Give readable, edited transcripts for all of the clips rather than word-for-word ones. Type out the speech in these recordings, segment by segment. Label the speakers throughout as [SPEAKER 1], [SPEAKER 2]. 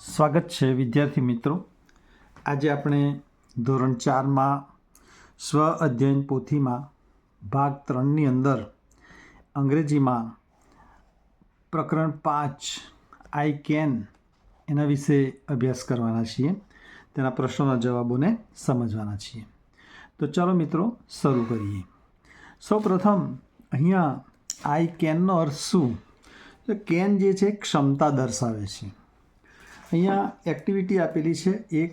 [SPEAKER 1] સ્વાગત છે વિદ્યાર્થી મિત્રો. આજે આપણે ધોરણ 4માં સ્વ અધ્યયન પોથીમાં ભાગ 3ની અંદર અંગ્રેજીમાં પ્રકરણ 5 આઈ કેન એના વિશે અભ્યાસ કરવાના છીએ. તેના પ્રશ્નોના જવાબોને સમજવાના છીએ. તો ચાલો મિત્રો શરૂ કરીએ. સૌપ્રથમ અહીંયા આઈ કેનનો અર્થ શું? તો કેન જે છે ક્ષમતા દર્શાવે છે. અહીંયા એક્ટિવિટી આપેલી છે એક,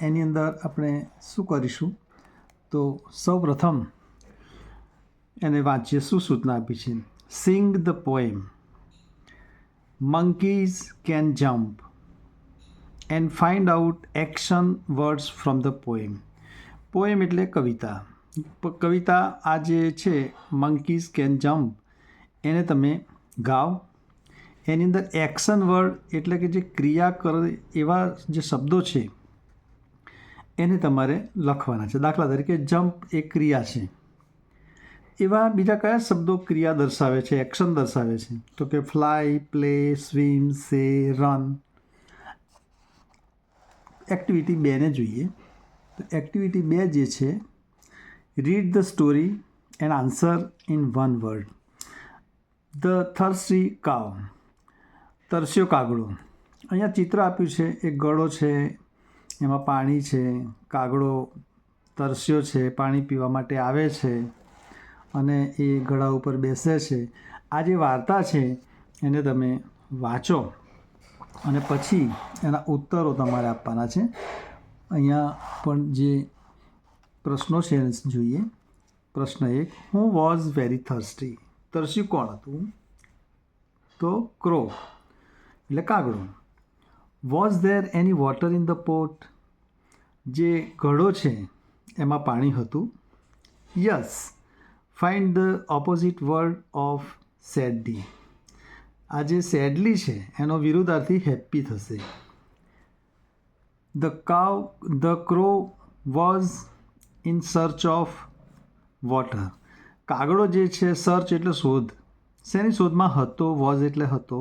[SPEAKER 1] એની અંદર આપણે શું કરીશું? તો સૌપ્રથમ એને વાંચીએ. શું સૂચના આપી છે? Sing the poem monkeys can jump and find out action words from the poem. Poem એટલે કવિતા. કવિતા આ જે છે મંકીઝ કેન જમ્પ એને તમે ગાઓ. એની અંદર એક્શન વર્ડ એટલે કે જે ક્રિયા કરે એવા જે શબ્દો છે એને તમારે લખવાના છે. દાખલા તરીકે જમ્પ એ ક્રિયા છે. એવા બીજા કયા શબ્દો ક્રિયા દર્શાવે છે, એક્શન દર્શાવે છે? તો કે fly, play, swim, say, run. Activity 2ને જોઈએ. તો એક્ટિવિટી 2 જે છે, read the story and answer in one word. The thirsty cow, તરસ્યો કાગડો. અહીંયા ચિત્ર આપ્યું છે, એક ગળો છે, એમાં પાણી છે, કાગડો તરસ્યો છે, પાણી પીવા માટે આવે છે અને એ ગળા ઉપર બેસે છે. આ જે વાર્તા છે એને તમે વાંચો અને પછી એના ઉત્તરો તમારે આપવાના છે. અહીંયા પણ જે પ્રશ્નો છે એને જોઈએ. પ્રશ્ન 1, હુ વોઝ વેરી થર્સ્ટી. તરસ્યું કોણ હતું? તો ક્રો એટલે કાગડો. Was there any water in the pot. જે ઘડો છે એમાં પાણી હતું. Yes. Find the opposite word of સેડલી. આ જે સેડલી છે એનો વિરુદ્ધાર્થી હેપ્પી થશે. The crow was in search of water. કાગડો જે છે સર્ચ એટલે શોધ. શેની શોધમાં હતો? વોઝ એટલે હતો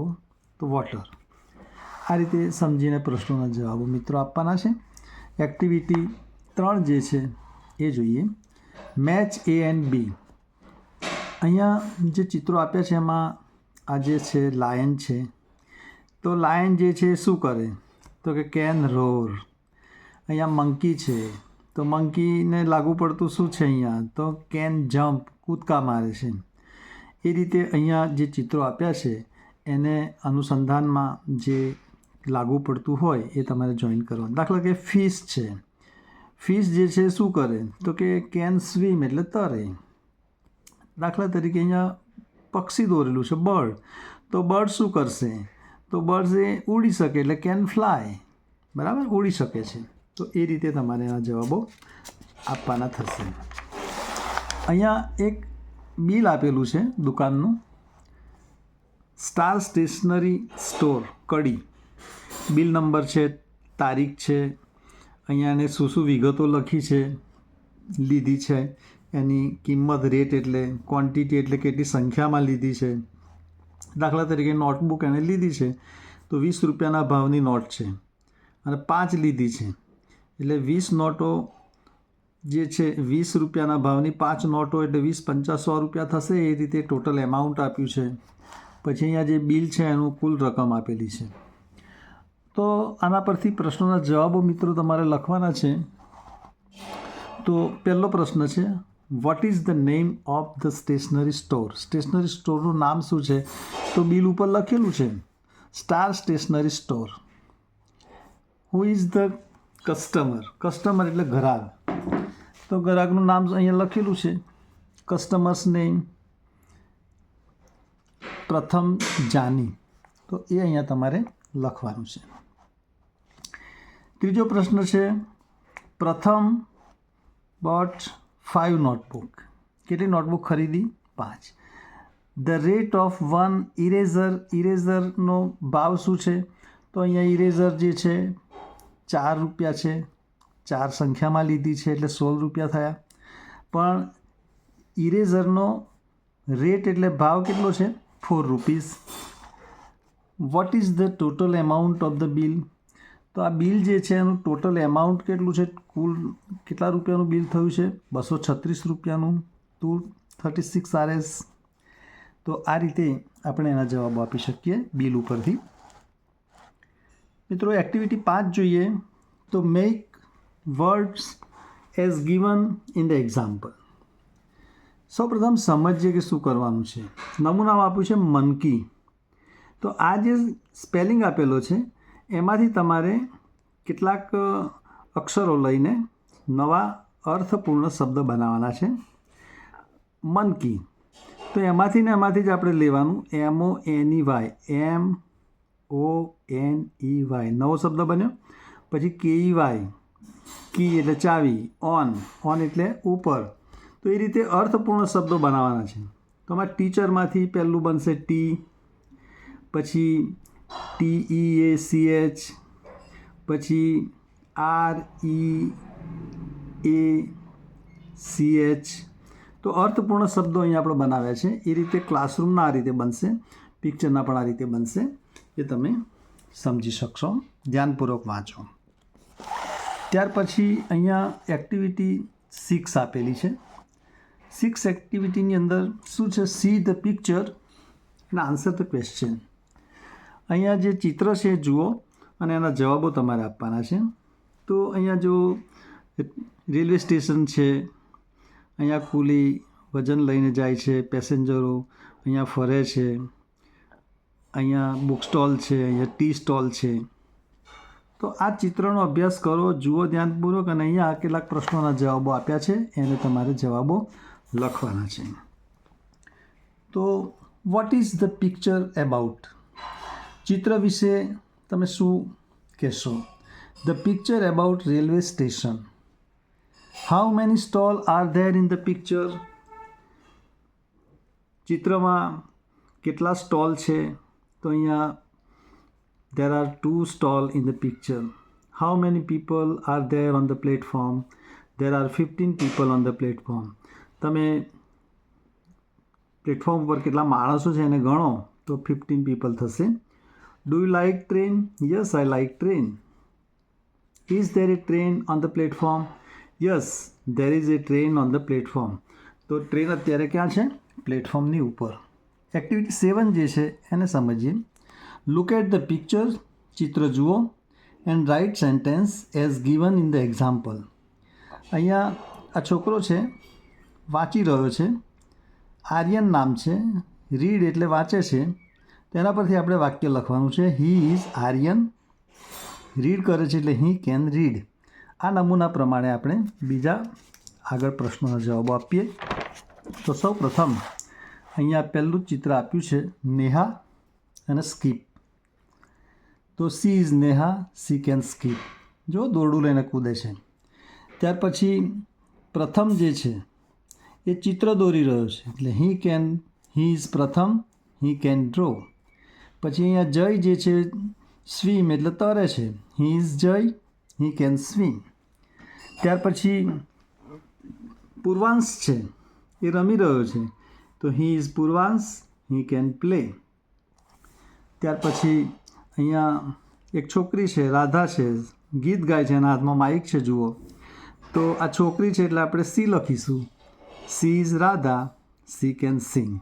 [SPEAKER 1] તો વોટર. આ રીતે સમજીને પ્રશ્નોના જવાબો મિત્રો આપવાના છે. એક્ટિવિટી 3 જે છે એ જોઈએ. મેચ એ એન્ડ બી. અહીંયા જે ચિત્રો આપ્યા છે એમાં આ જે છે લાયન છે. તો લાયન જે છે એ શું કરે? તો કે કેન રોર. અહીંયા મંકી છે તો મંકીને લાગુ પડતું શું છે અહીંયા? તો કેન જમ્પ, કૂદકા મારે છે. એ રીતે અહીંયા જે ચિત્રો આપ્યા છે એને અનુસંધાનમાં જે લાગુ પડતું હોય એ તમારે જોઈન કરવાનું. દાખલા કે ફિશ છે. ફિશ જે છે શું કરે? તો કે કેન સ્વિમ એટલે તરે. દાખલા તરીકે અહીંયા પક્ષી દોરેલું છે, બર્ડ. તો બર્ડ શું કરશે? તો બર્ડ્સ એ ઉડી શકે એટલે કેન ફ્લાય. બરાબર, ઉડી શકે છે. તો એ રીતે તમારે આ જવાબો આપવાના થશે. અહીંયા એક બિલ આપેલું છે દુકાનનું. સ્ટાર સ્ટેશનરી સ્ટોર, કડી. બિલ નંબર છે, તારીખ છે, અહીંયા એને શું શું વિગતો લખી છે, લીધી છે, એની કિંમત, રેટ એટલે ક્વોન્ટિટી એટલે કેટલી સંખ્યામાં લીધી છે. દાખલા તરીકે નોટબુક એણે લીધી છે તો 20 રૂપિયાના ભાવની નોટ છે અને 5 લીધી છે એટલે 20 નોટો જે છે 20 રૂપિયાના ભાવની 5 નોટો એટલે 20 50 100 રૂપિયા થશે. એ રીતે ટોટલ એમાઉન્ટ આપ્યું છે. પછી અહીંયા જે બિલ છે એનું કુલ રકમ આપેલી છે. તો આના પરથી પ્રશ્નોના જવાબો મિત્રો તમારે લખવાના છે. તો પહેલો પ્રશ્ન છે, what is the name of the stationery store. Stationery સ્ટોરનું નામ શું છે? તો બિલ ઉપર લખેલું છે star stationery store. Who is the customer. Customer એટલે ગ્રાહક. તો ગ્રાહકનું નામ અહીંયા લખેલું છે. કસ્ટમર્સ નેમ પ્રથમ જાની. તો એ અહીંયા તમારે લખવાનું છે. ત્રીજો પ્રશ્ન છે, પ્રથમ બોટ 5 નોટબુક. કેટલી નોટબુક ખરીદી? 5. The rate of 1 eraser. ઇરેઝરનો ભાવ શું છે? તો અહીંયા ઇરેઝર જે છે 4 રૂપિયા છે. 4 સંખ્યામાં લીધી છે એટલે 16 રૂપિયા થયા. પણ ઇરેઝરનો રેટ એટલે ભાવ કેટલો છે? 4 rupees. Vote is the total amount of the bill. તો આ બિલ જે છે એનું ટોટલ એમાઉન્ટ કેટલું છે, કુલ કેટલા રૂપિયાનું બિલ થયું છે, 236 રૂપિયાનું ટુ 36 RS. તો આ રીતે આપણે એના જવાબો આપી શકીએ બિલ ઉપરથી. મિત્રો એક્ટિવિટી 5 જોઈએ તો make words as given in the example. સૌપ્રથમ સમજીએ કે શું કરવાનું છે. નમૂનામાં આપ્યું છે મનકી. તો આ જે સ્પેલિંગ આપેલો છે એમાંથી તમારે કેટલાક અક્ષરો લઈને નવા અર્થપૂર્ણ શબ્દ બનાવવાના છે. મનકી તો એમાંથી જ આપણે લેવાનું MONEY, MONEY નવો શબ્દ બન્યો. પછી KEY, કી એટલે ચાવી, ઓન એટલે ઉપર. તો એ રીતે અર્થપૂર્ણ શબ્દો બનાવવાના છે. તો આમાં ટીચરમાંથી પહેલું બનશે ટી, પછી TEACH, પછી REACH. તો અર્થપૂર્ણ શબ્દો અહીંયા આપણે બનાવ્યા છે. એ રીતે ક્લાસરૂમના આ રીતે બનશે, પિક્ચરના પણ આ રીતે બનશે. એ તમે સમજી શકશો, ધ્યાનપૂર્વક વાંચો. ત્યાર પછી અહીંયા એક્ટિવિટી 6 આપેલી છે. 6 એક્ટિવિટીની અંદર શું છે, સી ધ પિક્ચર અને આન્સર ધ ક્વેશ્ચન. અહીંયા જે ચિત્ર છે જુઓ અને એના જવાબો તમારે આપવાના છે. તો અહીંયા જો રેલવે સ્ટેશન છે, અહીંયા કુલી વજન લઈને જાય છે, પેસેન્જરો અહીંયા ફરે છે, અહીંયા બુક સ્ટોલ છે, અહીંયા ટી સ્ટોલ છે. તો આ ચિત્રનો અભ્યાસ કરો, જુઓ ધ્યાનપૂર્વક, અને અહીંયા કેટલાક પ્રશ્નોના જવાબો આપ્યા છે એને તમારે જવાબો લખવાના છે. તો vote is the picture about? ચિત્ર વિશે તમે શું કહેશો? The picture about railway station. How many stall are there in the picture? ચિત્રમાં કેટલા સ્ટોલ છે? તો અહીંયા there are 2 stalls in the picture. How many people are there on the platform? There are 15 people on the platform. તમે platform પર કેટલા માણસો છે એને ગણો તો 15 people થશે. Do you like train? Yes, I like train. Is there a train on the platform? Yes, there is a train on the platform. તો ટ્રેન અત્યારે ક્યાં છે? પ્લેટફોર્મની ઉપર. એક્ટિવિટી 7 જે છે એને સમજીએ. લુક એટ ધ પિક્ચર, ચિત્ર જુઓ, and write sentence as given in the example. અહીંયા આ છોકરો છે, વાંચી રહ્યો છે, આર્યન નામ છે, રીડ એટલે વાંચે છે. તેના પરથી આપણે વાક્ય લખવાનું છે. હી ઇઝ આર્યન રીડ કરે છે એટલે હી કેન રીડ. આ નમૂના પ્રમાણે આપણે બીજા આગળ પ્રશ્નોના જવાબો આપીએ. તો સૌ પ્રથમ અહીંયા પહેલું ચિત્ર આપ્યું છે નેહા અને સ્કીપ. તો she is Neha, C can skip. જો દોરડું લઈને કૂદે છે. ત્યાર પછી પ્રથમ જે છે એ ચિત્ર દોરી રહ્યો છે એટલે હી ઇઝ પ્રથમ, હી કેન ડ્રો. પછી અહીંયા જય જે છે સ્વિમ એટલે તરે છે. હી ઇઝ જય, હી કેન સ્વિમ. ત્યાર પછી પૂર્વાંશ છે એ રમી રહ્યો છે તો he is Purvansh, he can play. ત્યાર પછી અહીંયા એક છોકરી છે, રાધા છે, ગીત ગાય છે, એના હાથમાં માઇક છે જુઓ. તો આ છોકરી છે એટલે આપણે સી લખીશું. She is Radha, C can sing.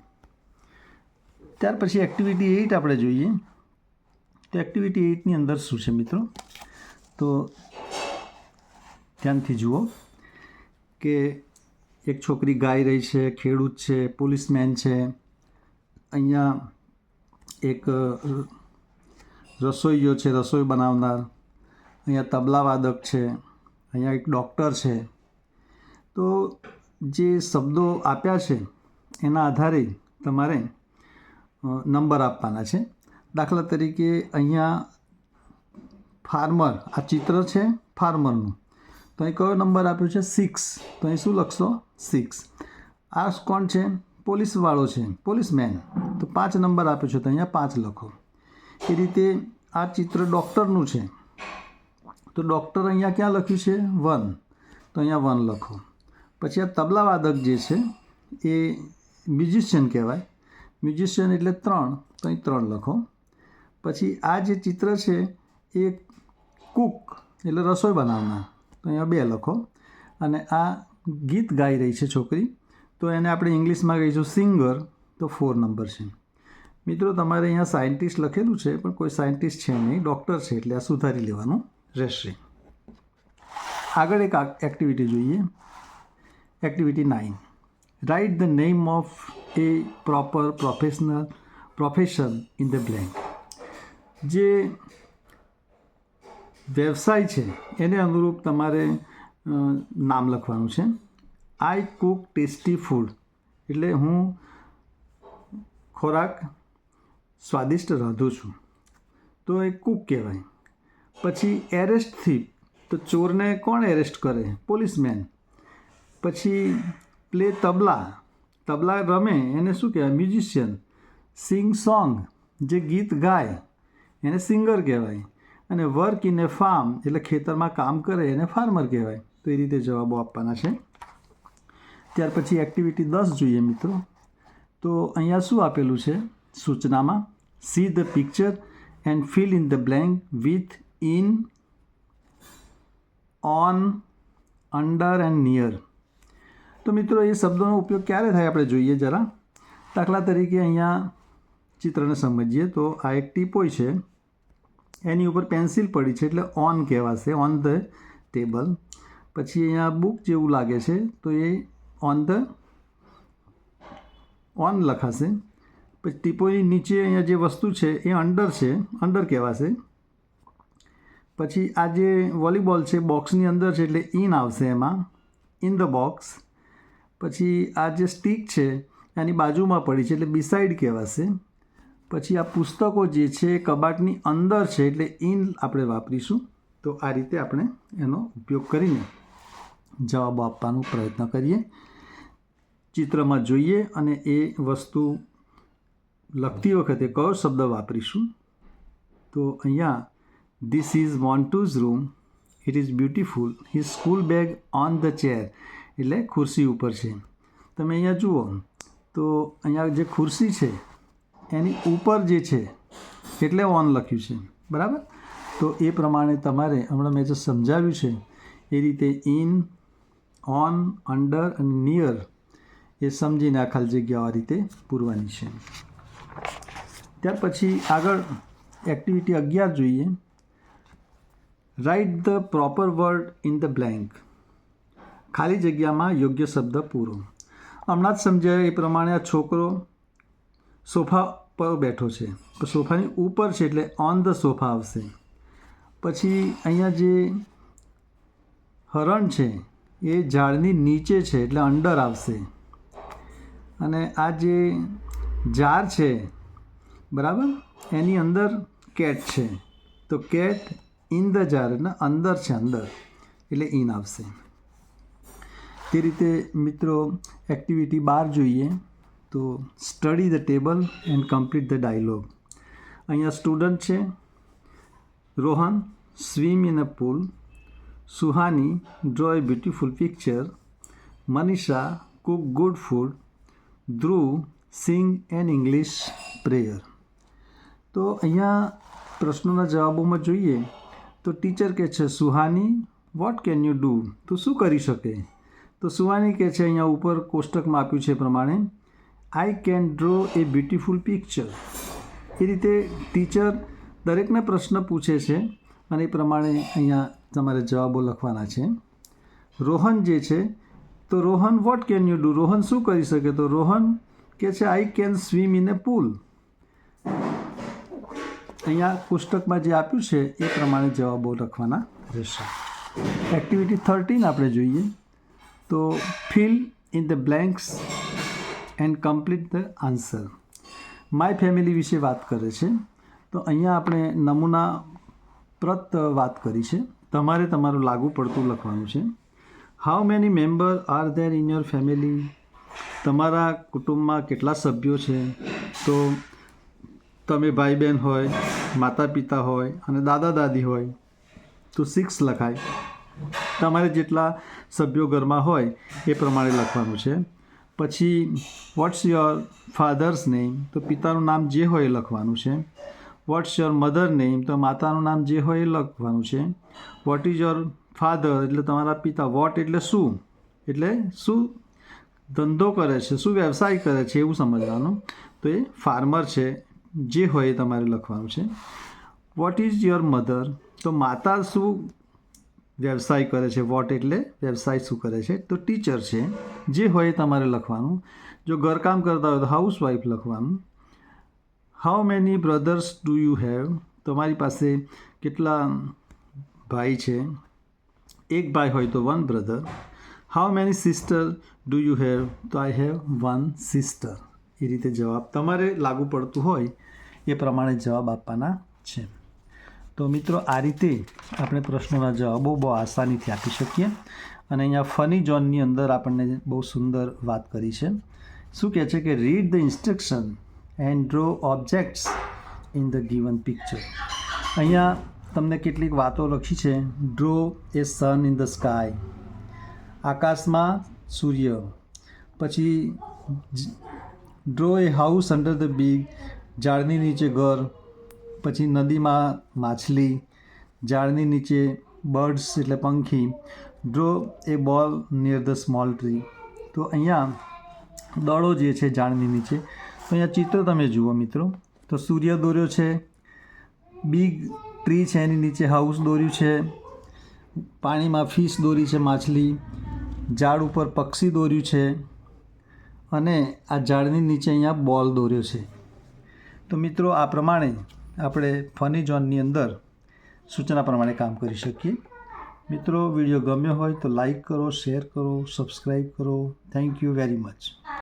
[SPEAKER 1] ત્યાર પછી એક્ટિવિટી 8 આપણે જોઈએ. તો એક્ટિવિટી 8ની અંદર શું છે મિત્રો? તો ધ્યાનથી જુઓ કે એક છોકરી ગાઈ રહી છે, ખેડૂત છે, પોલીસમેન છે, અહીંયા એક રસોઈયો છે, રસોઈ બનાવનાર, અહીંયા તબલાવાદક છે, અહીંયા એક ડૉક્ટર છે. તો જે શબ્દો આપ્યા છે એના આધારે તમારે નંબર આપવાના છે. દાખલા તરીકે અહીંયા ફાર્મર, આ ચિત્ર છે ફાર્મરનું, તો અહીં કયો નંબર આપ્યો છે? 6. તો અહીં શું લખશો? 6. આ કોણ છે? પોલીસવાળો છે, પોલીસમેન. તો 5 નંબર આપ્યો છે તો અહીંયા 5 લખો. એ રીતે આ ચિત્ર ડૉક્ટરનું છે તો ડૉક્ટર અહીંયા ક્યાં લખ્યું છે? 1. તો અહીંયા 1 લખો. પછી આ તબલાવાદક જે છે એ મ્યુઝિશિયન કહેવાય. મ્યુઝિશિયન એટલે 3, તો અહીં 3 લખો. પછી આ જે ચિત્ર છે એ કુક એટલે રસોઈ બનાવનાર, તો અહીંયા 2 લખો. અને આ ગીત ગાઈ રહી છે છોકરી, તો એને આપણે ઇંગ્લિશમાં કહીશું સિંગર, તો 4 નંબર છે. મિત્રો તમારે અહીંયા સાયન્ટિસ્ટ લખેલું છે પણ કોઈ સાયન્ટિસ્ટ છે નહીં, ડૉક્ટર છે, એટલે આ સુધારી લેવાનું રહેશે. આગળ એક એક્ટિવિટી જોઈએ. Activity 9. Write the name of A proper profession in the blank. જે વ્યવસાય છે એને અનુરૂપ તમારે નામ લખવાનું છે. આઈ કુક ટેસ્ટી ફૂડ એટલે હું ખોરાક સ્વાદિષ્ટ રાંધું છું, તો એ કુક કહેવાય. પછી એરેસ્ટ થીફ, તો ચોરને કોણ એરેસ્ટ કરે? પોલીસમેન. પછી પ્લે તબલા રમે એને શું કહેવાય? મ્યુઝિશિયન. સિંગ સોંગ, જે ગીત ગાય એને સિંગર કહેવાય. અને વર્ક ઇન એ ફાર્મ એટલે ખેતરમાં કામ કરે એને ફાર્મર કહેવાય. તો એ રીતે જવાબો આપવાના છે. ત્યાર પછી એક્ટિવિટી 10 જોઈએ મિત્રો. તો અહીંયા શું આપેલું છે સૂચનામાં? See the picture and fill in the blank with in, on, under and near. તો મિત્રો એ શબ્દોનો ઉપયોગ ક્યારે થાય આપણે જોઈએ જરા. દાખલા તરીકે અહીંયા ચિત્રને સમજીએ તો આ એક ટીપોય છે, એની ઉપર પેન્સિલ પડી છે એટલે ઓન કહેવાશે, ઓન ધ ટેબલ. પછી અહીંયા બુક જેવું લાગે છે તો એ ઓન લખાશે. પછી ટીપોની નીચે અહીંયા જે વસ્તુ છે એ અંડર છે, અંડર કહેવાશે. પછી આ જે વોલીબોલ છે બોક્સની અંદર છે એટલે ઇન આવશે, એમાં ઇન ધ બોક્સ. પછી આ જે સ્ટીક છે એની બાજુમાં પડી છે એટલે બિસાઇડ કહેવાશે. પછી આ પુસ્તકો જે છે કબાટની અંદર છે એટલે ઇન આપણે વાપરીશું. તો આ રીતે આપણે એનો ઉપયોગ કરીને જવાબો આપવાનો પ્રયત્ન કરીએ. ચિત્રમાં જોઈએ અને એ વસ્તુ લખતી વખતે કયો શબ્દ વાપરીશું. તો અહીંયા this is Montu's room, it is beautiful, his school bag on the chair એટલે ખુરશી ઉપર છે. તમે અહીંયા જુઓ તો અહીંયા જે ખુરશી છે એની ઉપર જે છે એટલે ઓન લખ્યું છે, બરાબર. તો એ પ્રમાણે તમારે હમણાં મેં જે સમજાવ્યું છે એ રીતે ઇન, ઓન, અંડર અને નિયર એ સમજીને આ ખાલી જગ્યાઓ આ રીતે પૂરવાની છે. ત્યાર પછી આગળ એક્ટિવિટી 11 જોઈએ. Write the proper word in the blank. ખાલી જગ્યામાં યોગ્ય શબ્દ પૂરો. હમણાં જ સમજાય એ પ્રમાણે આ છોકરો સોફા પર બેઠો છે, તો સોફાની ઉપર છે એટલે ઓન ધ સોફા આવશે. પછી અહીંયા જે હરણ છે એ ઝાડની નીચે છે એટલે અંડર આવશે. અને આ જે જાર છે બરાબર, એની અંદર કેટ છે તો કેટ ઇન ધ જાર એટલે અંદર છે, અંદર એટલે ઇન આવશે. તે રીતે મિત્રો એક્ટિવિટી 12 જોઈએ. તો study the table and complete the dialogue. અહીંયા સ્ટુડન્ટ છે Rohan, swim in a pool. Suhani, draw a beautiful picture. Manisha, cook good food. Dhruv, sing an English prayer. તો અહીંયા પ્રશ્નોના જવાબોમાં જોઈએ તો ટીચર કહે છે Suhani what can you do, તું શું કરી શકે? તો સુહાની કહે છે અહીંયા ઉપર કોષ્ટકમાં આપ્યું છે પ્રમાણે I can draw a beautiful picture. એ રીતે ટીચર દરેકને પ્રશ્ન પૂછે છે અને એ પ્રમાણે અહીંયા તમારે જવાબો લખવાના છે. રોહન જે છે તો Rohan vote can you do, Rohan શું કરી શકે? તો રોહન કહે છે આઈ કેન સ્વિમ ઇન એ પૂલ. અહીંયા પુસ્તકમાં જે આપ્યું છે એ પ્રમાણે જવાબો લખવાના રહેશે. એક્ટિવિટી 13 આપણે જોઈએ. તો fill in the blanks and complete the answer. My family વિશે વાત કરે છે. તો અહીંયા આપણે નમૂના પ્રત વાત કરી છે, તમારે તમારું લાગુ પડતું લખવાનું છે. How many member are there in your family, તમારા કુટુંબમાં કેટલા સભ્યો છે? તો તમે ભાઈ બહેન હોય, માતા પિતા હોય અને દાદા દાદી હોય તો 6 લખાય. તમારે જેટલા સભ્યો ઘરમાં હોય એ પ્રમાણે લખવાનું છે. પછી વોટ્સ યોર ફાધર્સ નેમ, તો પિતાનું નામ જે હોય એ લખવાનું છે. વોટ્સ યોર મધર નેમ, તો માતાનું નામ જે હોય એ લખવાનું છે. વોટ ઇઝ યોર ફાધર, એટલે તમારા પિતા. વોટ એટલે શું ધંધો કરે છે, શું વ્યવસાય કરે છે એવું સમજવાનું. તો એ ફાર્મર છે, જે હોય એ તમારે લખવાનું છે. વોટ ઇઝ યોર મધર, તો માતા શું વ્યવસાય કરે છે. વોટ એટલે વ્યવસાય શું કરે છે, તો ટીચર છે. જે હોય એ તમારે લખવાનું. જો ઘરકામ કરતા હોય તો હાઉસવાઈફ લખવાનું. How many brothers do you have, તમારી પાસે કેટલા ભાઈ છે. એક ભાઈ હોય તો one brother. How many sister do you have, તો આઈ હેવ વન સિસ્ટર. એ રીતે જવાબ તમારે લાગુ પડતું હોય એ પ્રમાણે જવાબ આપવાના છે. તો મિત્રો, આ રીતે આપણે પ્રશ્નોના જવાબો બહુ આસાનીથી આપી શકીએ. અને અહીંયા ફની ઝોનની અંદર આપણને બહુ સુંદર વાત કરી છે. શું કહે છે કે read the instruction and draw objects in the given picture. અહીંયા તમને કેટલીક વાતો લખી છે. Draw a sun in the sky, આકાશમાં સૂર્ય. પછી draw a house under the big, ઝાડની નીચે ઘર. પછી નદીમાં માછલી, ઝાડની નીચે બર્ડ્સ એટલે પંખી. ડ્રો એ બોલ નિયર ધ સ્મોલ ટ્રી. તો અહીંયા દડો જે છે ઝાડની નીચે, તો અહીંયા ચિત્ર તમે જુઓ મિત્રો. તો સૂર્ય દોર્યો છે, બિગ ટ્રી છે એની નીચે હાઉસ દોર્યું છે, પાણીમાં ફિશ દોરી છે માછલી, ઝાડ ઉપર પક્ષી દોર્યું છે, અને આ ઝાડની નીચે અહીંયા બોલ દોર્યો છે. તો મિત્રો, આ પ્રમાણે આપણે ફની ઝોનની અંદર સૂચના પ્રમાણે કામ કરી શકીએ. મિત્રો, વિડીયો ગમ્યો હોય તો લાઈક કરો, શેર કરો, સબસ્ક્રાઈબ કરો. Thank you very much.